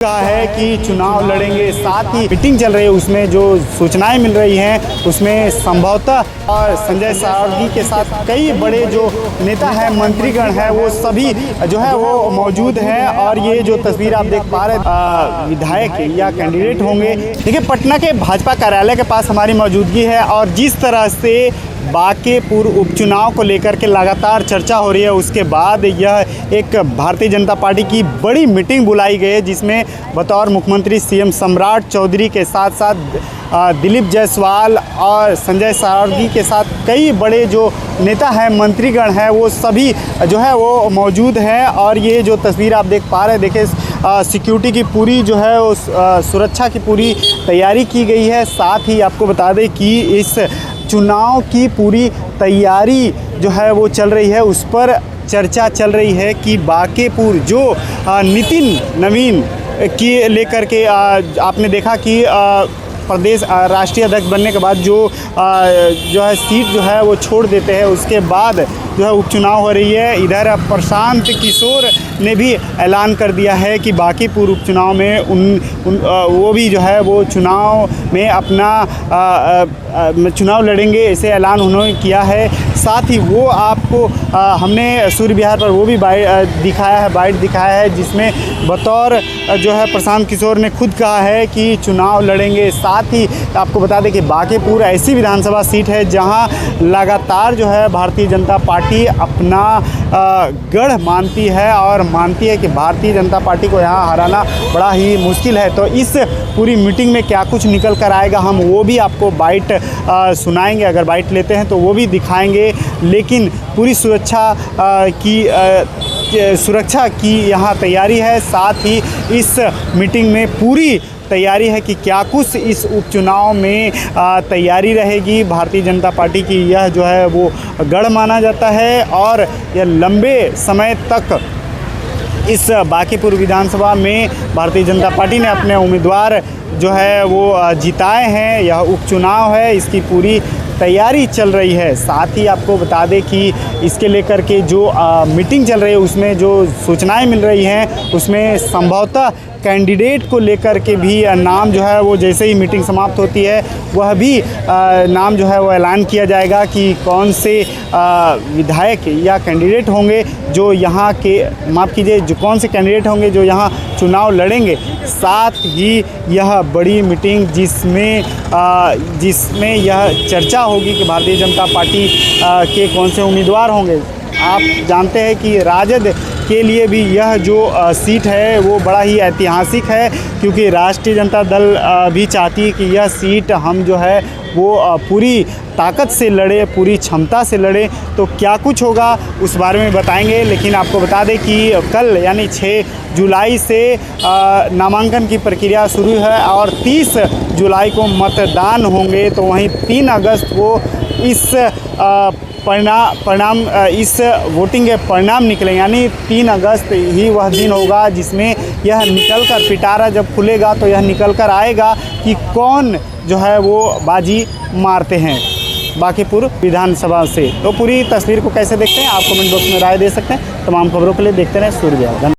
कहा है कि चुनाव लड़ेंगे, साथ ही मीटिंग चल रही है, उसमें जो सूचनाएं मिल रही हैं उसमें संभवतः और संजय सारगी के साथ कई बड़े जो नेता हैं, मंत्रीगण हैं, वो सभी जो है वो मौजूद हैं। और ये जो तस्वीर आप देख पा रहे हैं विधायक या कैंडिडेट होंगे। देखिए, पटना के भाजपा कार्यालय के पास हमारी मौजूदगी है और जिस तरह से बांकेपुर उपचुनाव को लेकर के लगातार चर्चा हो रही है, उसके बाद यह एक भारतीय जनता पार्टी की बड़ी मीटिंग बुलाई गई है, जिसमें बतौर मुख्यमंत्री सीएम सम्राट चौधरी के साथ साथ दिलीप जायसवाल और संजय सारगी के साथ कई बड़े जो नेता हैं, मंत्रीगण हैं, वो सभी जो है वो मौजूद हैं। और ये जो तस्वीर आप देख पा रहे हैं, देखिए सिक्योरिटी की पूरी जो है उस सुरक्षा की पूरी तैयारी की गई है। साथ ही आपको बता दें कि इस चुनाव की पूरी तैयारी जो है वो चल रही है, उस पर चर्चा चल रही है कि बांकेपुर जो नितिन नवीन की लेकर के आपने देखा कि प्रदेश राष्ट्रीय अध्यक्ष बनने के बाद जो है सीट जो है वो छोड़ देते हैं, उसके बाद जो है उपचुनाव हो रही है। इधर प्रशांत किशोर ने भी ऐलान कर दिया है कि बांकेपुर उपचुनाव में वो भी जो है वो चुनाव में अपना चुनाव लड़ेंगे, ऐसे ऐलान उन्होंने किया है। साथ ही वो आपको हमने सूर्य विहार पर वो भी बाइट दिखाया है, जिसमें बतौर जो है प्रशांत किशोर ने खुद कहा है कि चुनाव लड़ेंगे। साथ ही आपको बता दें कि बांकेपुर ऐसी विधानसभा सीट है जहां लगातार जो है भारतीय जनता पार्टी अपना गढ़ मानती है और मानती है कि भारतीय जनता पार्टी को यहां हराना बड़ा ही मुश्किल है। तो इस पूरी मीटिंग में क्या कुछ निकल कर आएगा, हम वो भी आपको बाइट सुनाएंगे, अगर बाइट लेते हैं तो वो भी दिखाएंगे। लेकिन पूरी सुरक्षा की यहाँ तैयारी है। साथ ही इस मीटिंग में पूरी तैयारी है कि क्या कुछ इस उपचुनाव में तैयारी रहेगी। भारतीय जनता पार्टी की यह जो है वो गढ़ माना जाता है और यह लंबे समय तक इस बांकेपुर विधानसभा में भारतीय जनता पार्टी ने अपने उम्मीदवार जो है वो जिताए हैं। यह उपचुनाव है, इसकी पूरी तैयारी चल रही है। साथ ही आपको बता दें कि इसके लेकर के जो मीटिंग चल रही है, उसमें जो सूचनाएं मिल रही हैं उसमें संभवतः कैंडिडेट को लेकर के भी नाम जो है वो जैसे ही मीटिंग समाप्त होती है वह भी नाम जो है वो ऐलान किया जाएगा कि कौन से विधायक या कैंडिडेट होंगे जो यहाँ के जो कौन से कैंडिडेट होंगे जो यहाँ चुनाव लड़ेंगे। साथ ही यह बड़ी मीटिंग जिसमें यह चर्चा होगी कि भारतीय जनता पार्टी के कौन से उम्मीदवार होंगे। आप जानते हैं कि राजद के लिए भी यह जो सीट है वो बड़ा ही ऐतिहासिक है, क्योंकि राष्ट्रीय जनता दल भी चाहती है कि यह सीट हम जो है वो पूरी ताकत से लड़े, पूरी क्षमता से लड़े। तो क्या कुछ होगा उस बारे में बताएंगे। लेकिन आपको बता दें कि कल यानी 6 जुलाई से नामांकन की प्रक्रिया शुरू है और 30 जुलाई को मतदान होंगे। तो वहीं 3 अगस्त को इस इस वोटिंग के परिणाम निकलेंगे, यानी 3 अगस्त ही वह दिन होगा जिसमें यह निकलकर पिटारा जब खुलेगा तो यह निकल कर आएगा कि कौन जो है वो बाजी मारते हैं बांकेपुर विधानसभा से। तो पूरी तस्वीर को कैसे देखते हैं आप कमेंट बॉक्स में राय दे सकते हैं। तमाम खबरों के लिए देखते रहें सूर्य विहार।